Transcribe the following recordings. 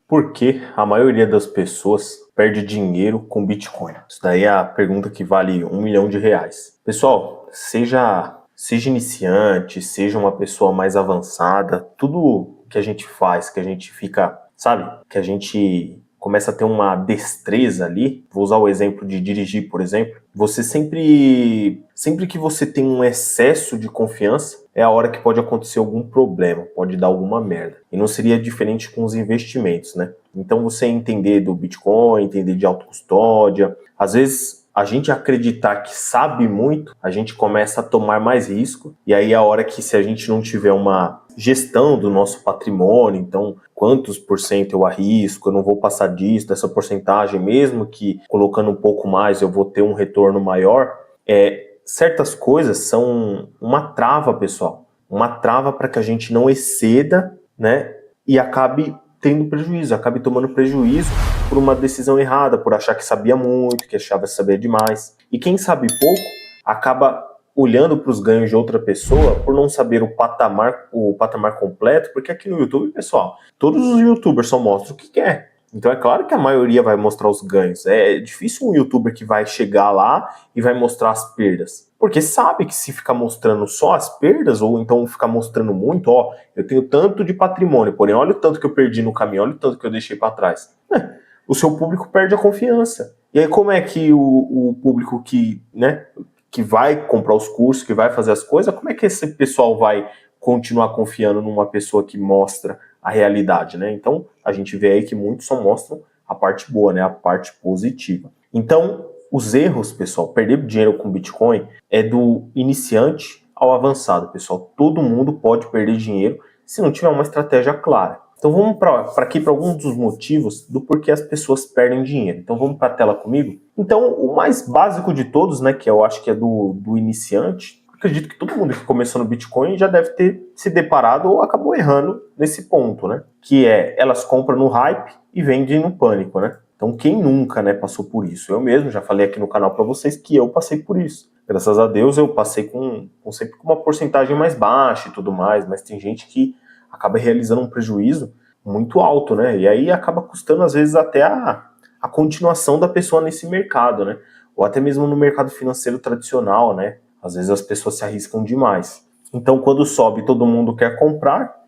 Por que a maioria das pessoas perde dinheiro com Bitcoin? Isso daí é a pergunta que vale R$ 1 milhão. Pessoal, seja iniciante, seja uma pessoa mais avançada, tudo que a gente faz, que a gente fica, sabe? Que a gente começa a ter uma destreza ali. Vou usar o exemplo de dirigir, por exemplo. Você sempre que você tem um excesso de confiança, é a hora que pode acontecer algum problema, pode dar alguma merda. E não seria diferente com os investimentos, né? Então você entender do Bitcoin, entender de autocustódia, às vezes a gente acreditar que sabe muito, a gente começa a tomar mais risco, e aí é a hora que, se a gente não tiver uma gestão do nosso patrimônio, então quantos por cento eu arrisco, eu não vou passar disso, dessa porcentagem, mesmo que colocando um pouco mais eu vou ter um retorno maior, certas coisas são uma trava, pessoal, uma trava para que a gente não exceda, né, e acabe tendo prejuízo, acabe tomando prejuízo por uma decisão errada, por achar que sabia muito, que achava saber demais. E quem sabe pouco acaba olhando para os ganhos de outra pessoa por não saber o patamar completo, porque aqui no YouTube, pessoal, todos os YouTubers só mostram o que quer. Então é claro que a maioria vai mostrar os ganhos. É difícil um YouTuber que vai chegar lá e vai mostrar as perdas. Porque sabe que se ficar mostrando só as perdas, ou então ficar mostrando muito, ó, eu tenho tanto de patrimônio, porém olha o tanto que eu perdi no caminho, olha o tanto que eu deixei para trás. O seu público perde a confiança. E aí como é que o público que vai comprar os cursos, que vai fazer as coisas, como é que esse pessoal vai continuar confiando numa pessoa que mostra a realidade, né? Então, a gente vê aí que muitos só mostram a parte boa, né? A parte positiva. Então, os erros, pessoal, perder dinheiro com Bitcoin é do iniciante ao avançado, pessoal. Todo mundo pode perder dinheiro se não tiver uma estratégia clara. Então, vamos para alguns dos motivos do porquê as pessoas perdem dinheiro. Então, vamos para a tela comigo? Então, o mais básico de todos, né, que eu acho que é do iniciante, acredito que todo mundo que começou no Bitcoin já deve ter se deparado ou acabou errando nesse ponto, né? Que é, elas compram no hype e vendem no pânico, né? Então quem nunca, né, passou por isso? Eu mesmo já falei aqui no canal para vocês que eu passei por isso. Graças a Deus eu passei sempre com uma porcentagem mais baixa e tudo mais, mas tem gente que acaba realizando um prejuízo muito alto, né? E aí acaba custando às vezes até a continuação da pessoa nesse mercado, né? Ou até mesmo no mercado financeiro tradicional, né? Às vezes as pessoas se arriscam demais. Então, quando sobe, todo mundo quer comprar,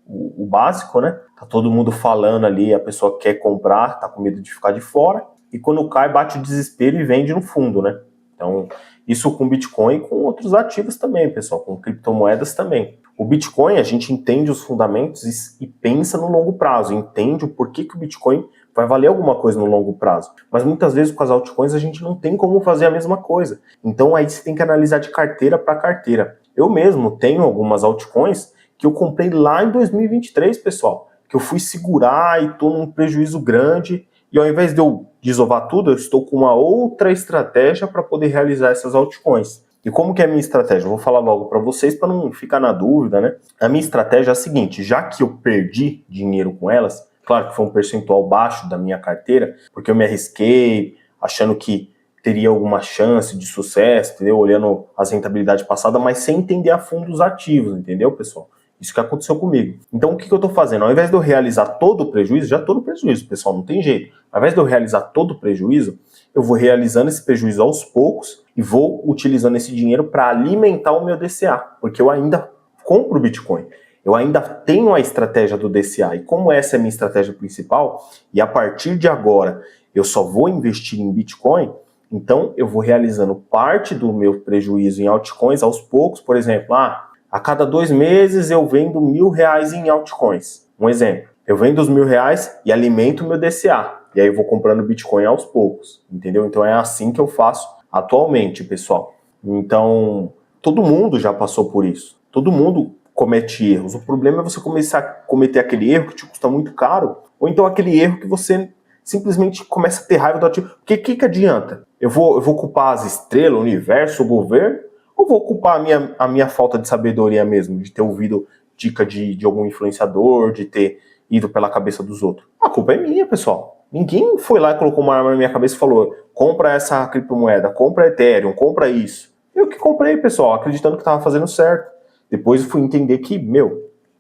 o básico, né? Tá todo mundo falando ali, a pessoa quer comprar, tá com medo de ficar de fora. E quando cai, bate o desespero e vende no fundo, né? Então, isso com Bitcoin e com outros ativos também, pessoal, com criptomoedas também. O Bitcoin, a gente entende os fundamentos e pensa no longo prazo, entende o porquê que o Bitcoin vai valer alguma coisa no longo prazo. Mas muitas vezes com as altcoins a gente não tem como fazer a mesma coisa. Então aí você tem que analisar de carteira para carteira. Eu mesmo tenho algumas altcoins que eu comprei lá em 2023, pessoal, que eu fui segurar e estou num prejuízo grande, e ao invés de eu desovar tudo, eu estou com uma outra estratégia para poder realizar essas altcoins. E como que é a minha estratégia? Eu vou falar logo para vocês para não ficar na dúvida, né? A minha estratégia é a seguinte, já que eu perdi dinheiro com elas, claro que foi um percentual baixo da minha carteira, porque eu me arrisquei, achando que teria alguma chance de sucesso, entendeu? Olhando as rentabilidades passadas, mas sem entender a fundo os ativos, entendeu, pessoal? Isso que aconteceu comigo. Então, o que eu estou fazendo? Ao invés de eu realizar todo o prejuízo, já estou no prejuízo, pessoal, não tem jeito. Ao invés de eu realizar todo o prejuízo, eu vou realizando esse prejuízo aos poucos e vou utilizando esse dinheiro para alimentar o meu DCA, porque eu ainda compro Bitcoin. Eu ainda tenho a estratégia do DCA, e como essa é a minha estratégia principal, e a partir de agora eu só vou investir em Bitcoin, então eu vou realizando parte do meu prejuízo em altcoins aos poucos. Por exemplo, a cada 2 meses eu vendo R$ 1.000 em altcoins. Um exemplo, eu vendo os R$ 1.000 e alimento o meu DCA, e aí eu vou comprando Bitcoin aos poucos, entendeu? Então é assim que eu faço atualmente, pessoal. Então, todo mundo já passou por isso, todo mundo comete erros. O problema é você começar a cometer aquele erro que te custa muito caro, ou então aquele erro que você simplesmente começa a ter raiva do ativo. Porque o que adianta? Eu vou culpar as estrelas, o universo, o governo, ou vou culpar a minha falta de sabedoria mesmo, de ter ouvido dica de algum influenciador, de ter ido pela cabeça dos outros? A culpa é minha, pessoal. Ninguém foi lá e colocou uma arma na minha cabeça e falou, compra essa criptomoeda, compra Ethereum, compra isso. Eu que comprei, pessoal, acreditando que estava fazendo certo. Depois eu fui entender que,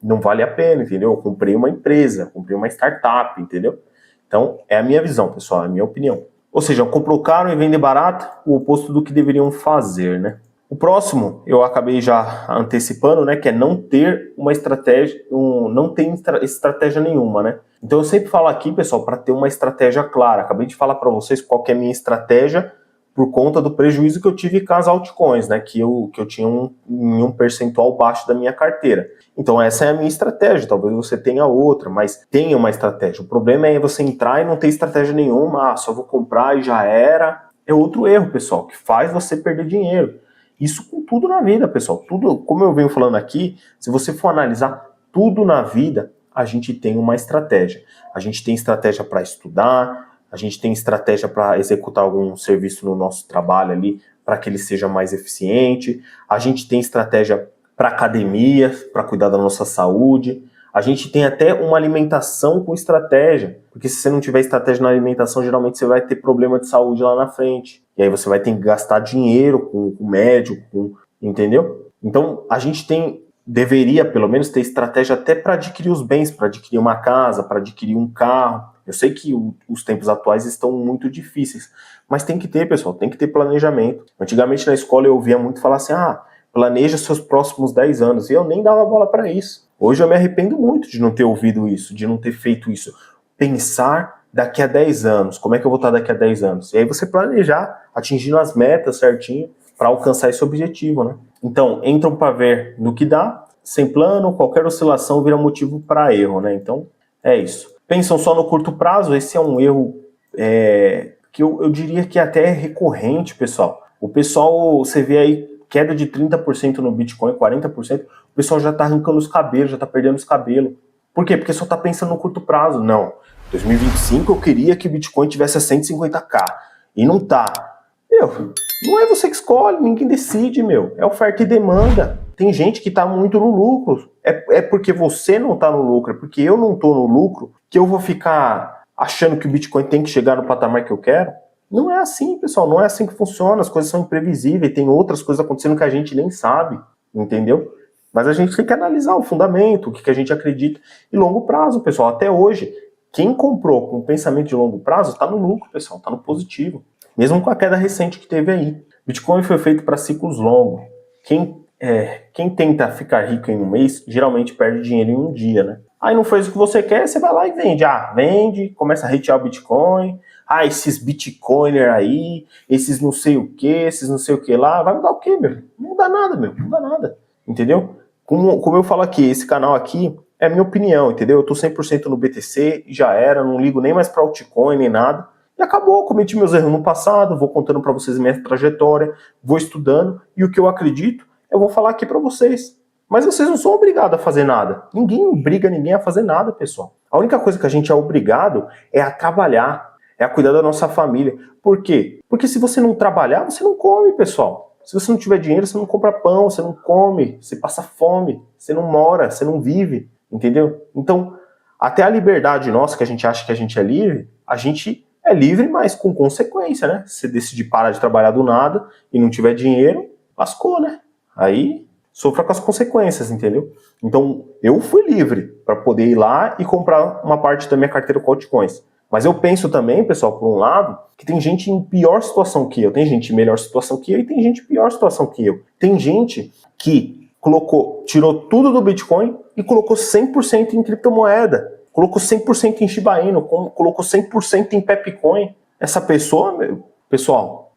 não vale a pena, entendeu? Eu comprei uma empresa, comprei uma startup, entendeu? Então, é a minha visão, pessoal, é a minha opinião. Ou seja, comprou caro e vender barato, o oposto do que deveriam fazer, né? O próximo, eu acabei já antecipando, né, que é não ter uma estratégia, não ter estratégia nenhuma, né? Então eu sempre falo aqui, pessoal, para ter uma estratégia clara. Acabei de falar para vocês qual que é a minha estratégia por conta do prejuízo que eu tive com as altcoins, né, que eu tinha em um percentual baixo da minha carteira. Então essa é a minha estratégia, talvez você tenha outra, mas tenha uma estratégia. O problema é você entrar e não ter estratégia nenhuma, só vou comprar e já era. É outro erro, pessoal, que faz você perder dinheiro. Isso com tudo na vida, pessoal. Tudo, como eu venho falando aqui, se você for analisar tudo na vida, a gente tem uma estratégia. A gente tem estratégia para estudar, a gente tem estratégia para executar algum serviço no nosso trabalho ali, para que ele seja mais eficiente. A gente tem estratégia para academia, para cuidar da nossa saúde. A gente tem até uma alimentação com estratégia, porque se você não tiver estratégia na alimentação, geralmente você vai ter problema de saúde lá na frente. E aí você vai ter que gastar dinheiro com médico, entendeu? Então a gente deveria pelo menos ter estratégia até para adquirir os bens, para adquirir uma casa, para adquirir um carro. Eu sei que os tempos atuais estão muito difíceis, mas tem que ter, pessoal, tem que ter planejamento. Antigamente na escola eu ouvia muito falar assim, planeja seus próximos 10 anos, e eu nem dava bola para isso. Hoje eu me arrependo muito de não ter ouvido isso, de não ter feito isso. Pensar daqui a 10 anos, como é que eu vou estar daqui a 10 anos? E aí você planejar, atingindo as metas certinho, para alcançar esse objetivo, né? Então, entram para ver no que dá, sem plano, qualquer oscilação vira motivo para erro, né? Então, é isso. Pensam só no curto prazo, esse é um erro que eu diria que até é recorrente, pessoal. O pessoal, você vê aí, queda de 30% no Bitcoin, 40%, o pessoal já tá arrancando os cabelos, já tá perdendo os cabelos. Por quê? Porque só tá pensando no curto prazo. Não, 2025 eu queria que o Bitcoin tivesse a 150k, e não tá. Não é você que escolhe, ninguém decide, é oferta e demanda. Tem gente que tá muito no lucro, é porque você não tá no lucro, é porque eu não tô no lucro, que eu vou ficar achando que o Bitcoin tem que chegar no patamar que eu quero. Não é assim, pessoal, não é assim que funciona, as coisas são imprevisíveis, tem outras coisas acontecendo que a gente nem sabe, entendeu? Mas a gente tem que analisar o fundamento, o que a gente acredita. E longo prazo, pessoal, até hoje, quem comprou com pensamento de longo prazo está no lucro, pessoal, está no positivo. Mesmo com a queda recente que teve aí. Bitcoin foi feito para ciclos longos. Quem tenta ficar rico em um mês, geralmente perde dinheiro em um dia, né? Aí não fez o que você quer, você vai lá e vende. Vende, começa a hatear o Bitcoin. Esses Bitcoiner aí, esses não sei o que, esses não sei o que lá. Vai mudar o quê, Não muda nada, não muda nada. Entendeu? Como eu falo aqui, esse canal aqui é a minha opinião, entendeu? Eu tô 100% no BTC, já era, não ligo nem mais pra altcoin, nem nada. E acabou, cometi meus erros no passado, vou contando para vocês minha trajetória, vou estudando, e o que eu acredito, eu vou falar aqui para vocês. Mas vocês não são obrigados a fazer nada. Ninguém obriga ninguém a fazer nada, pessoal. A única coisa que a gente é obrigado é a trabalhar, é a cuidar da nossa família. Por quê? Porque se você não trabalhar, você não come, pessoal. Se você não tiver dinheiro, você não compra pão, você não come, você passa fome, você não mora, você não vive, entendeu? Então, até a liberdade nossa, que a gente acha que a gente é livre, mas com consequência, né? Se você decidir parar de trabalhar do nada e não tiver dinheiro, lascou, né? Aí sofra com as consequências, entendeu? Então, eu fui livre para poder ir lá e comprar uma parte da minha carteira com altcoins. Mas eu penso também, pessoal, por um lado, que tem gente em pior situação que eu. Tem gente em melhor situação que eu e tem gente em pior situação que eu. Tem gente que tirou tudo do Bitcoin e colocou 100% em criptomoeda. Colocou 100% em Shiba Inu, colocou 100% em Pepcoin. Essa pessoa, pessoal,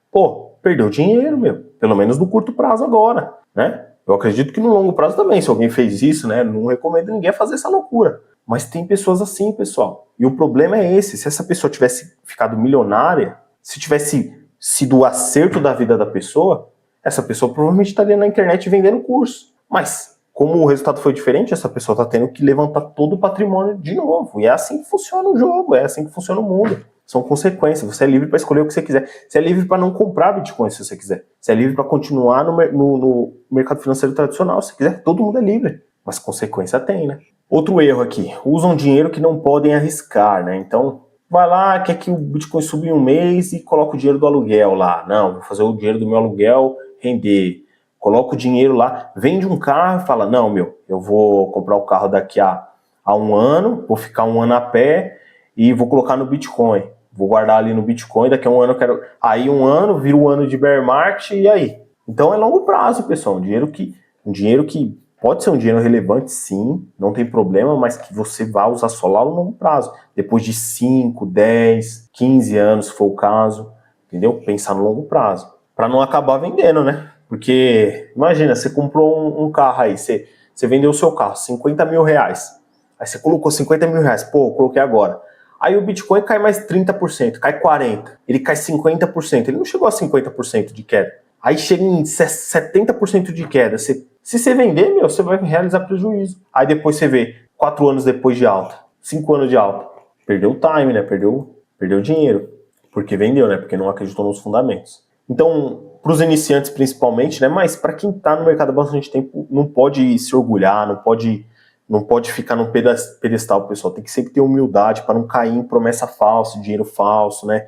perdeu dinheiro, pelo menos no curto prazo agora, né? Eu acredito que no longo prazo também, se alguém fez isso, né? Não recomendo ninguém fazer essa loucura. Mas tem pessoas assim, pessoal. E o problema é esse, se essa pessoa tivesse ficado milionária, se tivesse sido o acerto da vida da pessoa, essa pessoa provavelmente estaria na internet vendendo curso. Mas como o resultado foi diferente, essa pessoa está tendo que levantar todo o patrimônio de novo. E é assim que funciona o jogo, é assim que funciona o mundo. São consequências. Você é livre para escolher o que você quiser. Você é livre para não comprar Bitcoin se você quiser. Você é livre para continuar no mercado financeiro tradicional se você quiser. Todo mundo é livre. Mas consequência tem, né? Outro erro aqui. Usam dinheiro que não podem arriscar, né? Então, vai lá, quer que o Bitcoin suba em um mês e coloca o dinheiro do aluguel lá. Não, vou fazer o dinheiro do meu aluguel render. coloca o dinheiro lá, vende um carro e fala, não, meu, eu vou comprar o carro daqui a um ano, vou ficar um ano a pé e vou colocar no Bitcoin. Vou guardar ali no Bitcoin, daqui a um ano eu quero... Aí um ano, vira um ano de bear market, e aí? Então é longo prazo, pessoal, um dinheiro que pode ser um dinheiro relevante, sim, não tem problema, mas que você vai usar só lá no longo prazo. Depois de 5, 10, 15 anos, se for o caso, entendeu? Pensar no longo prazo. Para não acabar vendendo, né? Porque, imagina, você comprou um carro aí, você vendeu o seu carro, 50 mil reais. Aí você colocou 50 mil reais, pô, eu coloquei agora. Aí o Bitcoin cai mais 30%, cai 40%, ele cai 50%, ele não chegou a 50% de queda. Aí chega em 70% de queda. Se você vender, meu, você vai realizar prejuízo. Aí depois você vê, 4 anos depois de alta, 5 anos de alta. Perdeu o time, né? Perdeu dinheiro. Porque vendeu, né? Porque não acreditou nos fundamentos. Então, para os iniciantes principalmente, né? Mas para quem está no mercado há bastante tempo, não pode se orgulhar, não pode ficar num pedestal, pessoal. Tem que sempre ter humildade para não cair em promessa falsa, dinheiro falso, né?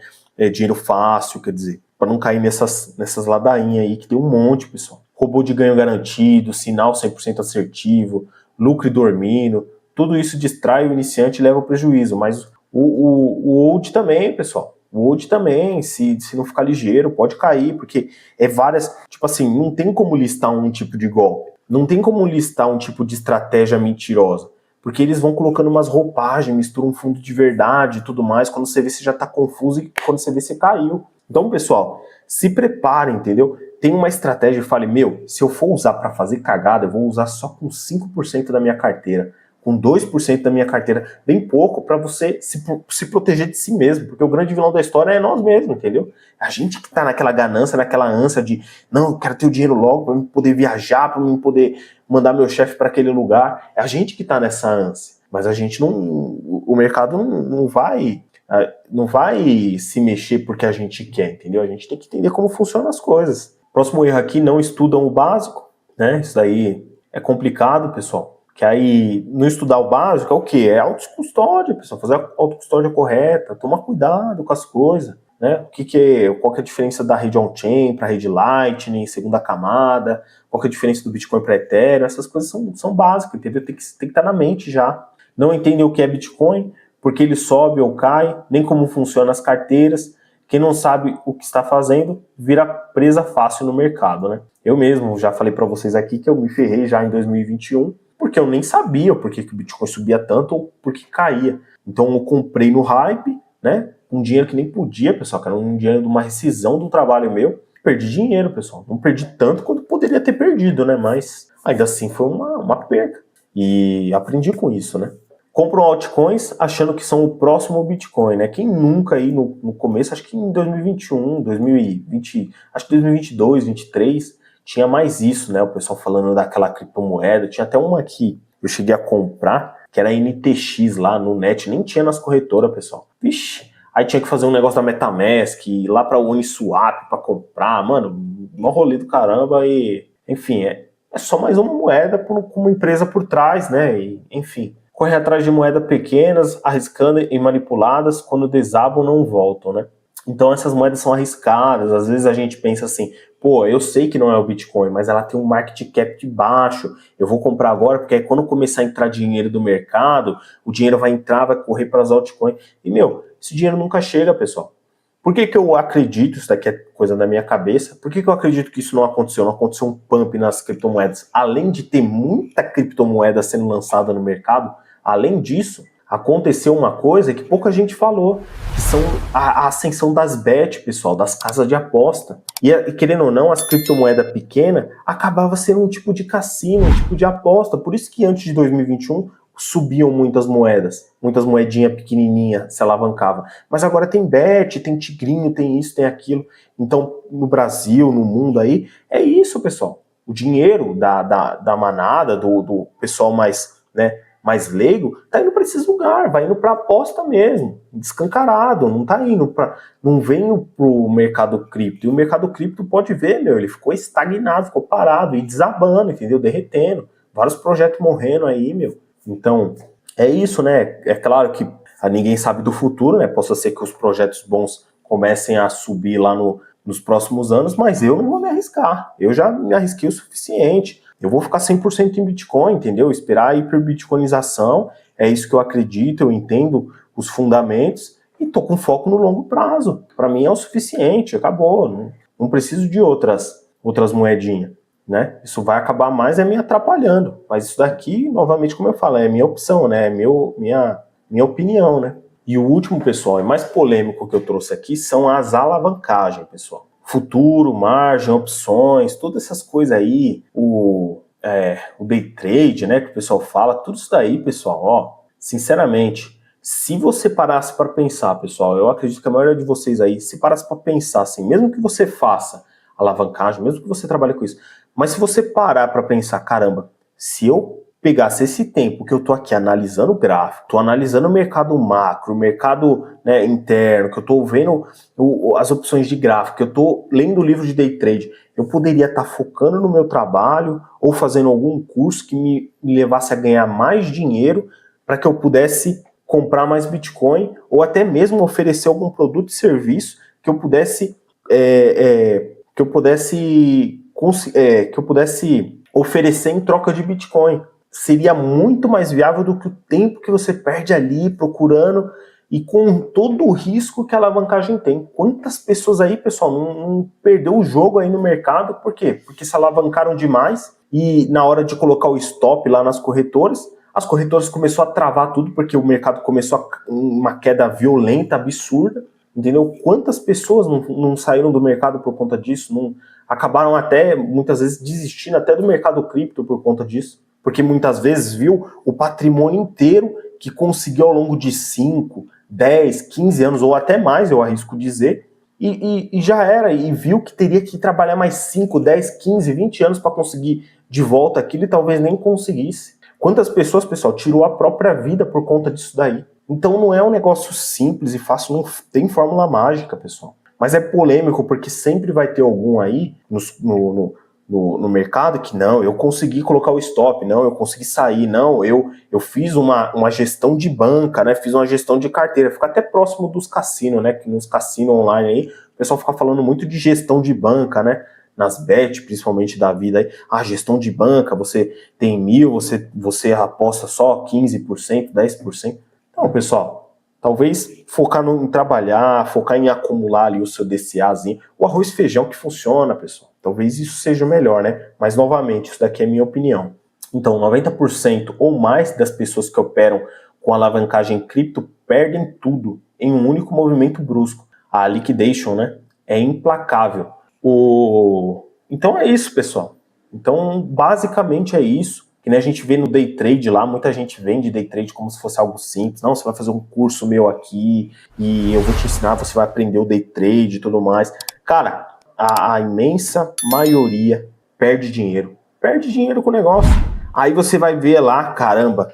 Dinheiro fácil, quer dizer. Para não cair nessas ladainhas aí, que tem um monte, pessoal. Robô de ganho garantido, sinal 100% assertivo, lucro e dormindo, tudo isso distrai o iniciante e leva ao prejuízo. Mas o old também, pessoal. O old também, se não ficar ligeiro, pode cair, porque é várias... Tipo assim, não tem como listar um tipo de golpe. Não tem como listar um tipo de estratégia mentirosa. Porque eles vão colocando umas roupagens, misturam um fundo de verdade e tudo mais. Quando você vê, você já tá confuso e quando você vê, você caiu. Então, pessoal, se preparem, entendeu? Tem uma estratégia e fale, meu, se eu for usar para fazer cagada, eu vou usar só com 5% da minha carteira, com 2% da minha carteira, bem pouco, para você se proteger de si mesmo, porque o grande vilão da história é nós mesmos, entendeu? A gente que tá naquela ganância, naquela ânsia de, não, eu quero ter o dinheiro logo para eu poder viajar, para eu poder mandar meu chefe para aquele lugar. É a gente que tá nessa ânsia, mas a gente não, o mercado não vai se mexer porque a gente quer, entendeu? A gente tem que entender como funcionam as coisas. Próximo erro aqui, não estudam o básico, né? Isso daí é complicado, pessoal. Que aí, não estudar o básico é o quê? É autocustódia, pessoal. Fazer a autocustódia correta, tomar cuidado com as coisas, né? Qual que é a diferença da rede on-chain para a rede Lightning, segunda camada? Qual que é a diferença do Bitcoin para Ethereum? Essas coisas são básicas, entendeu? Tem que estar na mente já. Não entender o que é Bitcoin, porque ele sobe ou cai, nem como funcionam as carteiras. Quem não sabe o que está fazendo, vira presa fácil no mercado, né? Eu mesmo já falei para vocês aqui que eu me ferrei já em 2021, porque eu nem sabia por que o Bitcoin subia tanto ou por que caía. Então eu comprei no hype, né? Um dinheiro que nem podia, pessoal, que era um dinheiro de uma rescisão do trabalho meu. Perdi dinheiro, pessoal. Não perdi tanto quanto poderia ter perdido, né? Mas ainda assim foi uma perca. E aprendi com isso, né? Compram altcoins achando que são o próximo Bitcoin, né? Quem nunca aí no começo, acho que em 2021, 2020, acho que 2022, 2023, tinha mais isso, né? O pessoal falando daquela criptomoeda. Tinha até uma que eu cheguei a comprar, que era NTX lá no net, nem tinha nas corretoras, pessoal. Vixe, aí tinha que fazer um negócio da MetaMask, ir lá pra Uniswap pra comprar, mano, mó rolê do caramba e, enfim, é só mais uma moeda com uma empresa por trás, né? E, enfim, correr atrás de moedas pequenas, arriscando e manipuladas, quando desabam não voltam, né? Então essas moedas são arriscadas, às vezes a gente pensa assim, pô, eu sei que não é o Bitcoin, mas ela tem um market cap de baixo, eu vou comprar agora, porque aí quando começar a entrar dinheiro do mercado, o dinheiro vai entrar, vai correr para as altcoins, e meu, esse dinheiro nunca chega, pessoal. Por que eu acredito, isso daqui é coisa da minha cabeça, por que eu acredito que isso não aconteceu? Não aconteceu um pump nas criptomoedas, além de ter muita criptomoeda sendo lançada no mercado, além disso, aconteceu uma coisa que pouca gente falou, que são a ascensão das bet, pessoal, das casas de aposta. E querendo ou não, as criptomoedas pequenas acabava sendo um tipo de cassino, um tipo de aposta. Por isso que antes de 2021 subiam muitas moedas, muitas moedinhas pequenininhas se alavancavam. Mas agora tem bet, tem tigrinho, tem isso, tem aquilo. Então, no Brasil, no mundo aí, é isso, pessoal. O dinheiro da manada, do pessoal mais, né, mais leigo, tá indo para esses lugares, vai indo para aposta mesmo, descancarado, não tá indo para, não vem pro mercado cripto. E o mercado cripto pode ver, meu, ele ficou estagnado, ficou parado e desabando, entendeu? Derretendo, vários projetos morrendo aí, meu. Então, é isso, né? É claro que ninguém sabe do futuro, né? Possa ser que os projetos bons comecem a subir lá nos próximos anos, mas eu não vou me arriscar. Eu já me arrisquei o suficiente. Eu vou ficar 100% em Bitcoin, entendeu? Esperar a hiperbitcoinização, é isso que eu acredito, eu entendo os fundamentos e tô com foco no longo prazo. Para mim é o suficiente, acabou. Não preciso de outras moedinhas, né? Isso vai acabar mais me atrapalhando. Mas isso daqui, novamente, como eu falo, é minha opção, né? É minha opinião, né? E o último, pessoal, e mais polêmico que eu trouxe aqui são as alavancagens, pessoal. Futuro, margem, opções, todas essas coisas aí, o day trade, né, que o pessoal fala, tudo isso daí, pessoal, ó, sinceramente, se você parasse para pensar, pessoal, eu acredito que a maioria de vocês aí, se parasse para pensar assim, mesmo que você faça alavancagem, mesmo que você trabalhe com isso, mas se você parar para pensar, caramba, se eu pegasse esse tempo que eu tô aqui analisando o gráfico, tô analisando o mercado macro, o mercado, né, interno, que eu tô vendo as opções de gráfico, que eu tô lendo o livro de day trade, eu poderia estar focando no meu trabalho ou fazendo algum curso que me levasse a ganhar mais dinheiro para que eu pudesse comprar mais Bitcoin ou até mesmo oferecer algum produto e serviço que eu pudesse oferecer em troca de Bitcoin. Seria muito mais viável do que o tempo que você perde ali procurando e com todo o risco que a alavancagem tem. Quantas pessoas aí, pessoal, não perdeu o jogo aí no mercado? Por quê? Porque se alavancaram demais e na hora de colocar o stop lá nas corretoras, as corretoras começou a travar tudo porque o mercado começou uma queda violenta, absurda, entendeu? Quantas pessoas não saíram do mercado por conta disso? Não acabaram até, muitas vezes, desistindo até do mercado cripto por conta disso. Porque muitas vezes viu o patrimônio inteiro que conseguiu ao longo de 5, 10, 15 anos, ou até mais, eu arrisco dizer, e já era, e viu que teria que trabalhar mais 5, 10, 15, 20 anos para conseguir de volta aquilo e talvez nem conseguisse. Quantas pessoas, pessoal, tirou a própria vida por conta disso daí? Então não é um negócio simples e fácil, não tem fórmula mágica, pessoal. Mas é polêmico porque sempre vai ter algum aí no mercado que não, eu consegui colocar o stop, não, eu consegui sair, não, eu fiz uma gestão de banca, né, fiz uma gestão de carteira, fica até próximo dos cassinos, né, que nos cassinos online aí, o pessoal fica falando muito de gestão de banca, né, nas bet, principalmente da vida aí, gestão de banca, você tem 1.000, você aposta só 15%, 10%, então, pessoal, talvez focar em trabalhar, focar em acumular ali o seu DCAzinho, o arroz e feijão que funciona, pessoal. Talvez isso seja o melhor, né? Mas, novamente, isso daqui é minha opinião. Então, 90% ou mais das pessoas que operam com alavancagem cripto perdem tudo em um único movimento brusco. A liquidation, né? É implacável. Então é isso, pessoal. Então, basicamente é isso. Que nem a gente vê no day trade lá, muita gente vende day trade como se fosse algo simples. Não, você vai fazer um curso meu aqui e eu vou te ensinar, você vai aprender o day trade e tudo mais. Cara, a imensa maioria perde dinheiro. Perde dinheiro com o negócio. Aí você vai ver lá, caramba,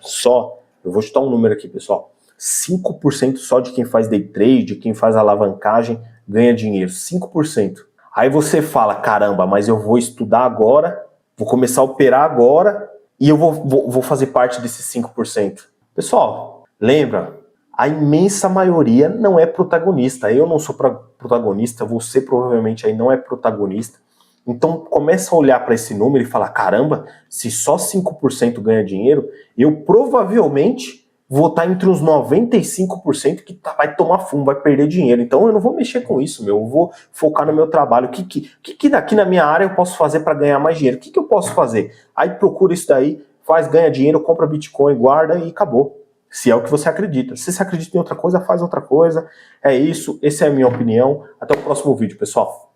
eu vou chutar um número aqui, pessoal. 5% só de quem faz day trade, quem faz alavancagem, ganha dinheiro. 5%. Aí você fala, caramba, mas eu vou estudar agora, vou começar a operar agora e eu vou fazer parte desses 5%. Pessoal, lembra, a imensa maioria não é protagonista. Eu não sou protagonista, você provavelmente aí não é protagonista. Então começa a olhar para esse número e falar, caramba, se só 5% ganha dinheiro, eu provavelmente vou estar entre os 95% que vai tomar fumo, vai perder dinheiro. Então eu não vou mexer com isso, eu vou focar no meu trabalho. O que daqui na minha área eu posso fazer para ganhar mais dinheiro? O que eu posso fazer? Aí procura isso daí, ganha dinheiro, compra Bitcoin, guarda e acabou. Se é o que você acredita. Se você acredita em outra coisa, faz outra coisa. É isso, essa é a minha opinião. Até o próximo vídeo, pessoal.